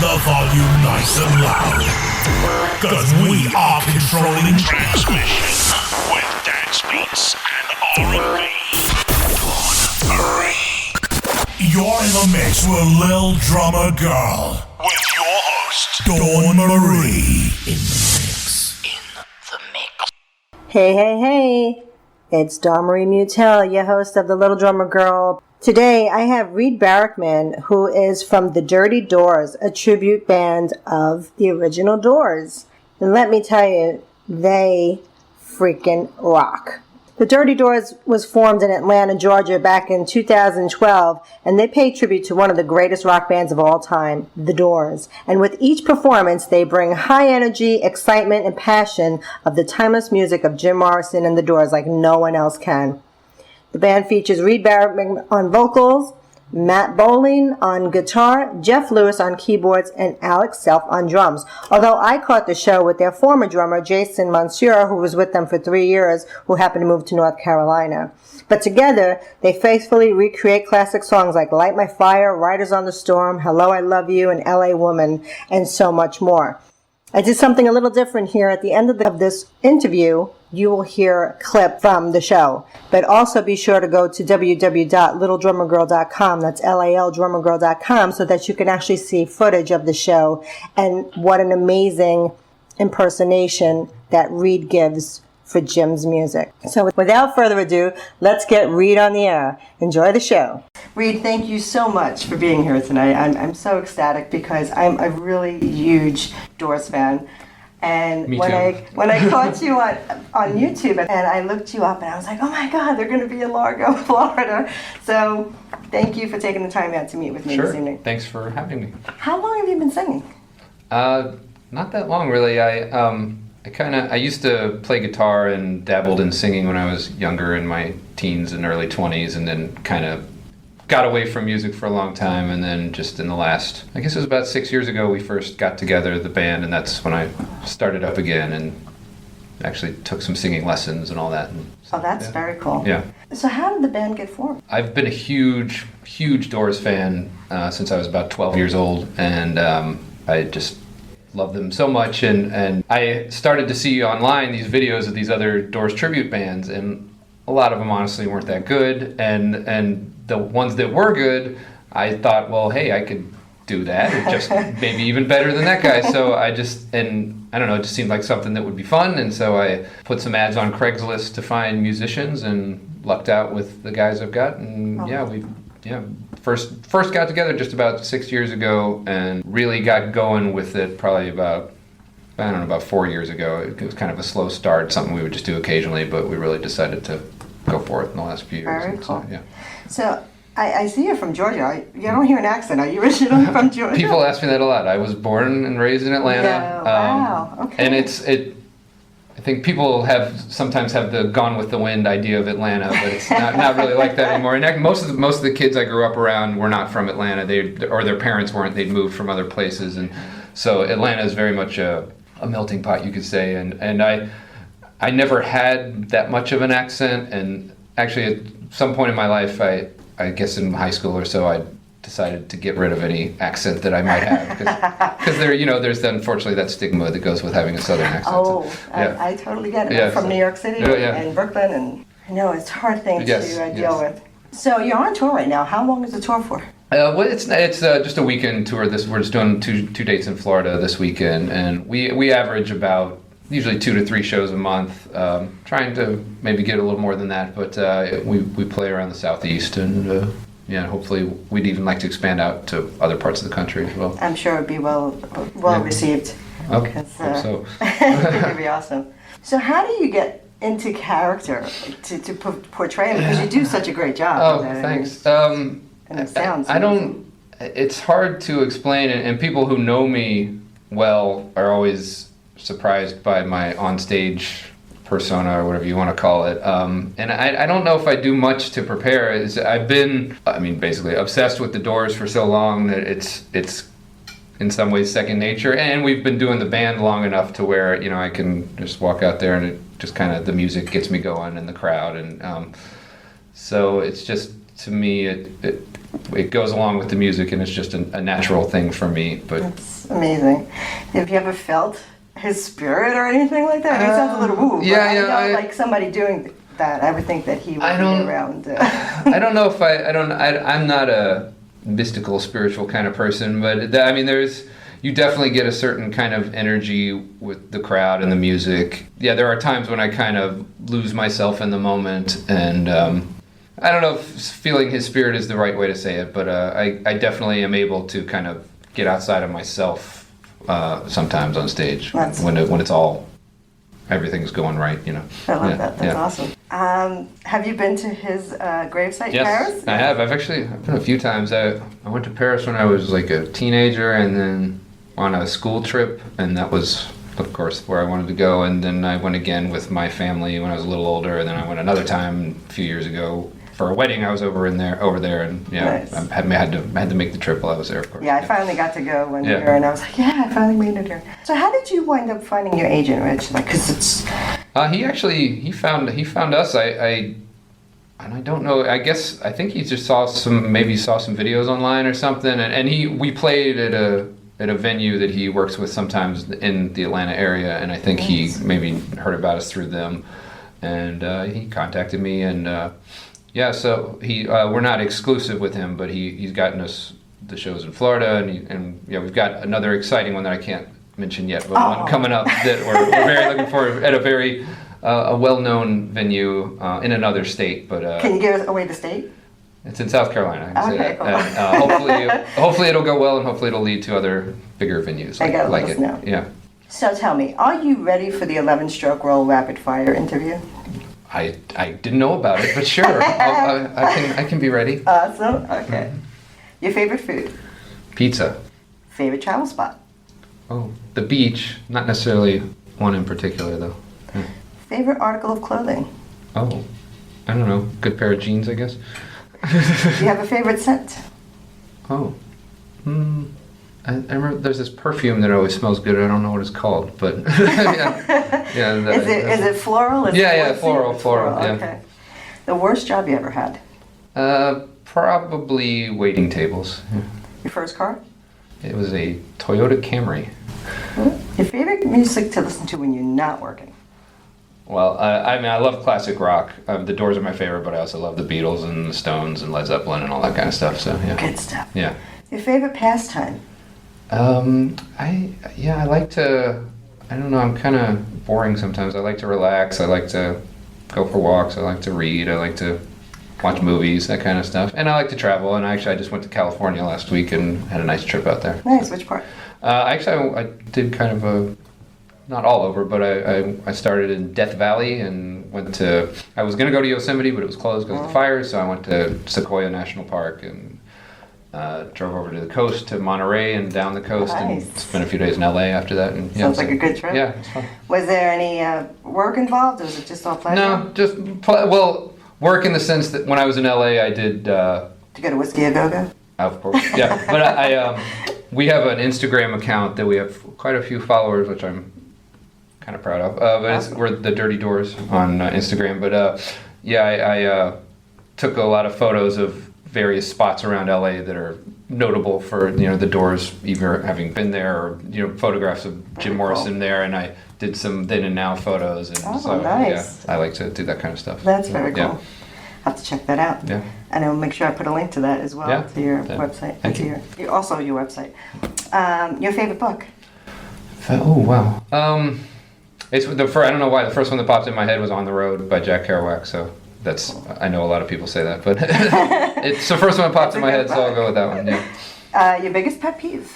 the volume nice and loud. Cause we are controlling transmission with dance beats and R&B. You're in the mix with Lil Drummer Girl. With your host, Dawn Marie. In the mix. Hey. It's Dawn Marie Mutel, your host of The Little Drummer Girl. Today, I have Reed Barrickman, who is from The Dirty Doors, a tribute band of the original Doors. And let me tell you, they freaking rock. The Dirty Doors was formed in Atlanta, Georgia back in 2012, and they pay tribute to one of the greatest rock bands of all time, The Doors. And with each performance, they bring high energy, excitement, and passion of the timeless music of Jim Morrison and The Doors like no one else can. The band features Reed Barrickman on vocals, Matt Bowling on guitar, Geoff Lewis on keyboards, and Alex Self on drums. Although I caught the show with their former drummer, Jason Monsieur, who was with them for 3 years, who happened to move to North Carolina. But together, they faithfully recreate classic songs like Light My Fire, Riders on the Storm, Hello, I Love You, and L.A. Woman, and so much more. I did something a little different here. At the end of this interview, you will hear a clip from the show. But also be sure to go to www.littledrummergirl.com. That's LALdrummergirl.com, so that you can actually see footage of the show and what an amazing impersonation that Reed gives for Jim's music. So without further ado, let's get Reed on the air. Enjoy the show. Reed, thank you so much for being here tonight. I'm so ecstatic because I'm a really huge Doors fan. And when I caught you on YouTube and I looked you up and I was like, oh my God, they're going to be in Largo, Florida. So thank you for taking the time out to meet with me this evening. Thanks for having me. How long have you been singing? Not that long, really. I used to play guitar and dabbled in singing when I was younger, in my teens and early 20s, and then kind of got away from music for a long time, and then just in the last, I guess it was about 6 years ago, we first got together, the band, and that's when I started up again and actually took some singing lessons and all that. And so, that's very cool. Yeah. So how did the band get formed? I've been a huge Doors fan since I was about 12 years old, and I just love them so much, and I started to see online these videos of these other Doors tribute bands, and a lot of them honestly weren't that good, and the ones that were good, I thought, well, hey, I could do that, or just maybe even better than that guy. So I don't know, it just seemed like something that would be fun, and so I put some ads on Craigslist to find musicians and lucked out with the guys I've got, and first got together just about 6 years ago and really got going with it probably about 4 years ago. It was kind of a slow start, something we would just do occasionally, but we really decided to go for it in the last few years. Very cool. So I see you're from Georgia. You don't hear an accent. Are you originally from Georgia? People ask me that a lot. I was born and raised in Atlanta. Yeah, wow. Okay. And I think people sometimes have the Gone with the Wind idea of Atlanta, but it's not really like that anymore. And most of the kids I grew up around were not from Atlanta. Or their parents weren't. They'd moved from other places, and so Atlanta is very much a melting pot, you could say. And I never had that much of an accent. And actually, at some point in my life, I guess in high school or so, I decided to get rid of any accent that I might have, because there's unfortunately that stigma that goes with having a southern accent. Oh, I totally get it. I'm from New York City and Brooklyn, and I know it's a hard thing to deal with. So you're on tour right now. How long is the tour for? Well, it's just a weekend tour. We're just doing two dates in Florida this weekend, and we average about usually 2 to 3 shows a month. Trying to maybe get a little more than that, but we play around the Southeast, and hopefully we'd even like to expand out to other parts of the country as well. I'm sure it'd be well received. Okay, hope so. It'd be awesome. So how do you get into character to portray it? Because you do such a great job. Oh, thanks. And it sounds amazing. It's hard to explain, and people who know me well are always surprised by my onstage persona, or whatever you want to call it. And I don't know if I do much to prepare. I've been, basically obsessed with the Doors for so long that it's in some ways second nature. And we've been doing the band long enough to where, I can just walk out there and it just kind of, the music gets me going in the crowd. And so it's just, to me, it goes along with the music, and it's just a natural thing for me. But That's amazing. Have you ever felt his spirit or anything like that? He sounds a little woo. Like somebody doing that, I would think that he would be around. I don't know if I'm not a mystical, spiritual kind of person, but you definitely get a certain kind of energy with the crowd and the music. Yeah, there are times when I kind of lose myself in the moment, and I don't know if feeling his spirit is the right way to say it, but I definitely am able to kind of get outside of myself sometimes on stage when it's all, everything's going right, you know. I love that. That's awesome. Have you been to his gravesite in Paris? Yes, I have. I've been a few times. I went to Paris when I was like a teenager, and then on a school trip, and that was, of course, where I wanted to go. And then I went again with my family when I was a little older, and then I went another time a few years ago for a wedding. I was over there, and Nice. I had to make the trip while I was there, of course. Yeah, I finally got to go one year, and I was like, I finally made it here. So how did you wind up finding your agent, Rich? Like, cause it's he found us. And I don't know. I think he just saw some videos online or something, and we played at a venue that he works with sometimes in the Atlanta area, and I think he maybe heard about us through them, and he contacted me, and so we're not exclusive with him, but he's gotten us the shows in Florida, and we've got another exciting one that I can't mention yet, but one coming up that we're very looking forward at a well-known venue in another state. But can you give away the state? It's in South Carolina. I can say that. Cool. And, hopefully it'll go well, and hopefully it'll lead to other bigger venues. I gotta let us know. Yeah. So tell me, are you ready for the 11-stroke roll rapid fire interview? I didn't know about it, but sure, I can be ready. Awesome. Okay. Your favorite food? Pizza. Favorite travel spot? Oh, the beach. Not necessarily one in particular, though. Yeah. Favorite article of clothing? Oh, I don't know. Good pair of jeans, I guess. Do you have a favorite scent? Oh. I remember there's this perfume that always smells good. I don't know what it's called, but is it floral? Floral. Yeah. Okay. The worst job you ever had? Probably waiting tables. Yeah. Your first car? It was a Toyota Camry. Your favorite music to listen to when you're not working? Well, I love classic rock. The Doors are my favorite, but I also love the Beatles and the Stones and Led Zeppelin and all that kind of stuff. So yeah. Good stuff. Yeah. Your favorite pastime? I like to. I don't know. I'm kind of boring sometimes. I like to relax. I like to go for walks. I like to read. I like to watch movies, that kind of stuff. And I like to travel. And I just went to California last week and had a nice trip out there. Nice. Which part? I did kind of not all over, but I started in Death Valley and I was going to go to Yosemite, but it was closed because of the fires, so I went to Sequoia National Park and drove over to the coast, to Monterey and down the coast, and spent a few days in LA after that. And, Sounds like a good trip. Yeah, it's fun. Was there any work involved, or was it just all pleasure? No, just, work in the sense that when I was in LA, I did... to go to Whiskey A Go-Go? Of course, yeah. But we have an Instagram account that we have quite a few followers, which I'm kind of proud of. But we're the Dirty Doors on Instagram. But I took a lot of photos of various spots around LA that are notable for the Doors, either having been there or photographs of Jim Morrison there, and I did some then and now photos. And nice. I like to do that kind of stuff. That's very cool. Yeah. I'll have to check that out. Yeah. And I'll make sure I put a link to that as well, to your website. Thank you. Also your website. Your favorite book? Oh, wow. It's I don't know why the first one that popped in my head was On the Road by Jack Kerouac, so I know a lot of people say that, but it's the first one that popped in my head, so I'll go with that one, yeah. Your biggest pet peeve?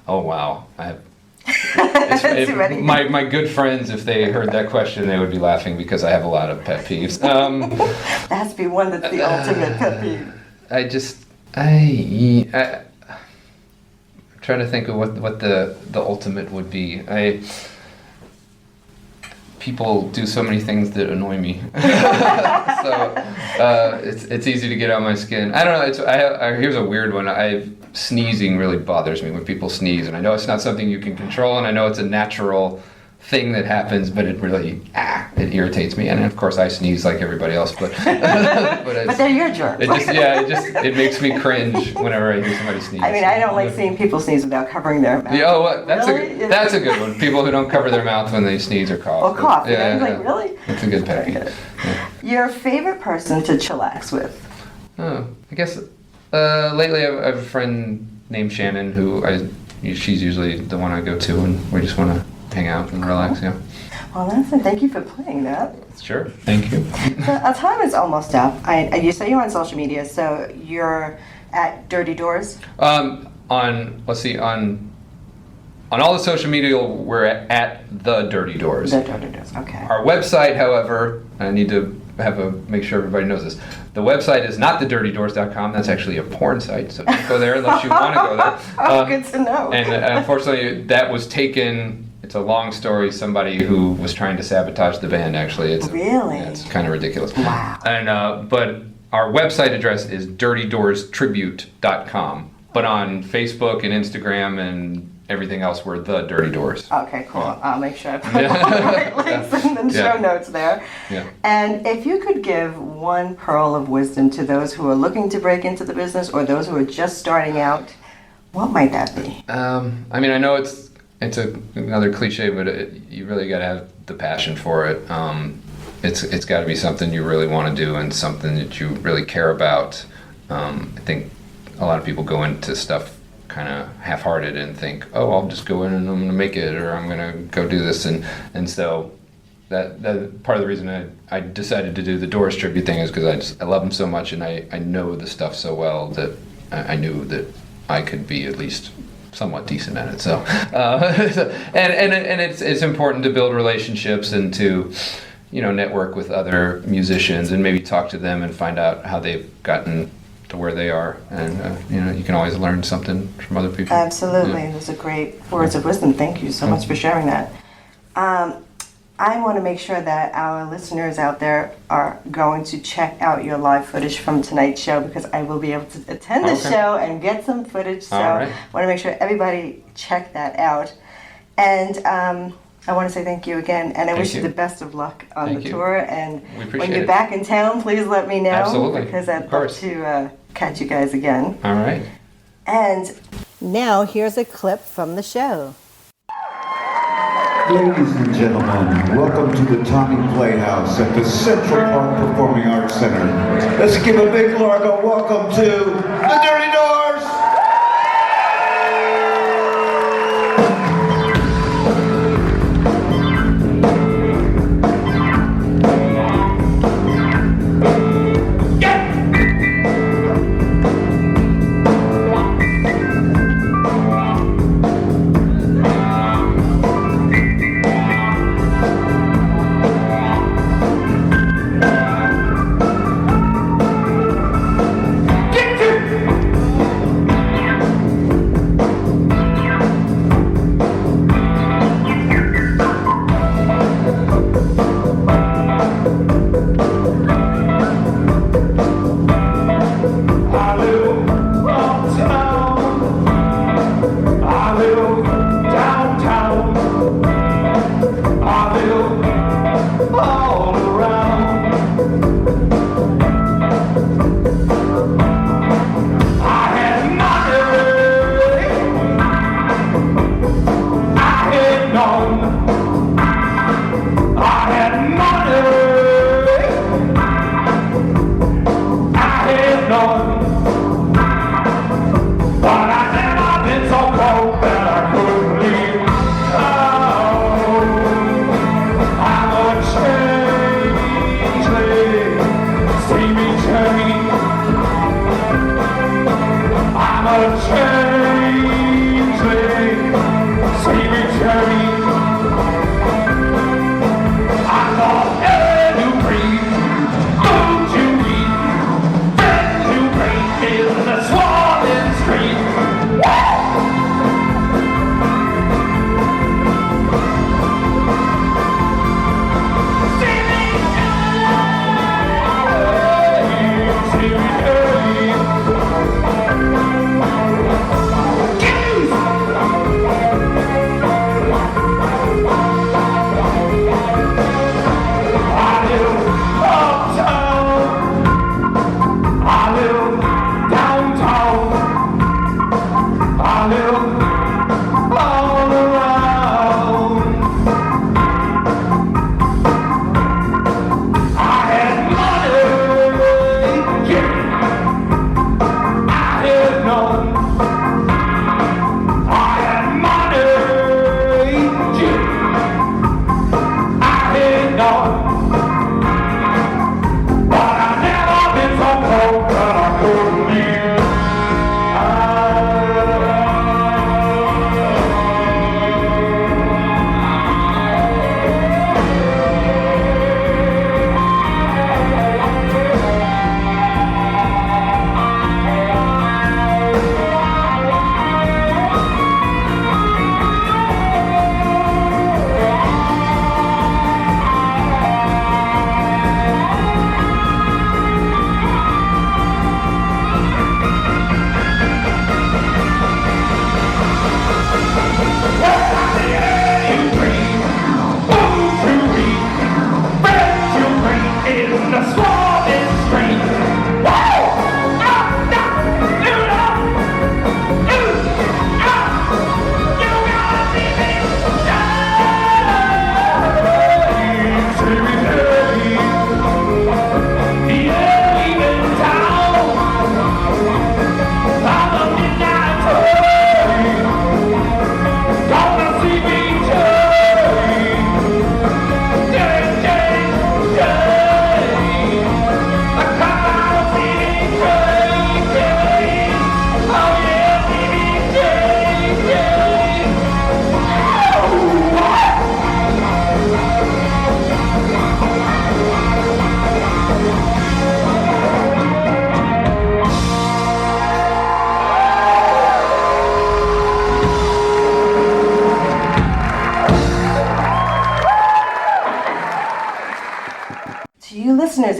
Oh, wow. My good friends, if they heard that question, they would be laughing because I have a lot of pet peeves. There has to be one that's the ultimate pet peeve. I'm trying to think of what the ultimate would be. People do so many things that annoy me, so it's easy to get on my skin. I don't know. Here's a weird one. Sneezing really bothers me when people sneeze, and I know it's not something you can control, and I know it's a natural thing that happens, but it really it irritates me. And of course, I sneeze like everybody else, but but they're your germs. It makes me cringe whenever I hear somebody sneeze. I mean, I don't like seeing people sneeze without covering their mouth. Yeah, well, that's a good one. People who don't cover their mouth when they sneeze or cough. Or cough. Yeah, like, really? That's a good pet peeve. Yeah. Your favorite person to chillax with? Oh, I guess lately I have a friend named Shannon she's usually the one I go to, and we just want to hang out and relax. Yeah. Well, thank you for playing that. Sure. Thank you. So our time is almost up. You say you're on social media, so you're at Dirty Doors. On all the social media, we're at the Dirty Doors. The Dirty Doors. Okay. Our website, however, I need to make sure everybody knows this. The website is not thedirtydoors.com. That's actually a porn site, so don't go there unless you want to go there. Good to know. And unfortunately, that was taken. It's a long story. Somebody who was trying to sabotage the band. Actually, it's kind of ridiculous. Wow. And but our website address is dirtydoorestribute.com. But on Facebook and Instagram and everything else, we're the Dirty Doors. Okay, cool. Yeah. I'll make sure I put all the right links in the show notes there. Yeah. And if you could give one pearl of wisdom to those who are looking to break into the business or those who are just starting out, what might that be? I mean, I know it's another cliche, but you really got to have the passion for it. It's got to be something you really want to do and something that you really care about. I think a lot of people go into stuff kind of half-hearted and think, oh, I'll just go in and I'm going to make it, or I'm going to go do this, and so that part of the reason I decided to do the Doors tribute thing is because I love them so much, and I know the stuff so well that I knew that I could be at least somewhat decent at it. So and it's important to build relationships and to network with other musicians and maybe talk to them and find out how they've gotten to where they are, and you can always learn something from other people. Absolutely. Those are great words of wisdom. Thank you so much for sharing that. I want to make sure that our listeners out there are going to check out your live footage from tonight's show, because I will be able to attend the show and get some footage, so I want to make sure everybody check that out. And I want to say thank you again, and I wish you the best of luck on the tour. And when you're back in town, please let me know. Absolutely. Because I'd love to catch you guys again. All right. And now here's a clip from the show. Ladies and gentlemen, welcome to the Tommy Playhouse at the Central Park Performing Arts Center. Let's give a big largo welcome to the Dirty Doors!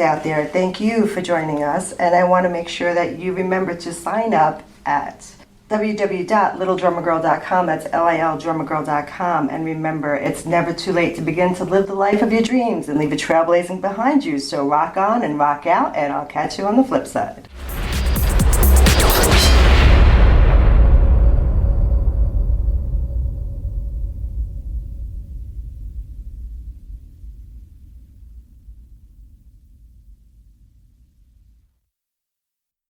listeners out there, thank you for joining us. And I want to make sure that you remember to sign up at www.littledrummergirl.com. That's LILdrummergirl.com. And remember, it's never too late to begin to live the life of your dreams and leave a trailblazing behind you. So rock on and rock out, and I'll catch you on the flip side.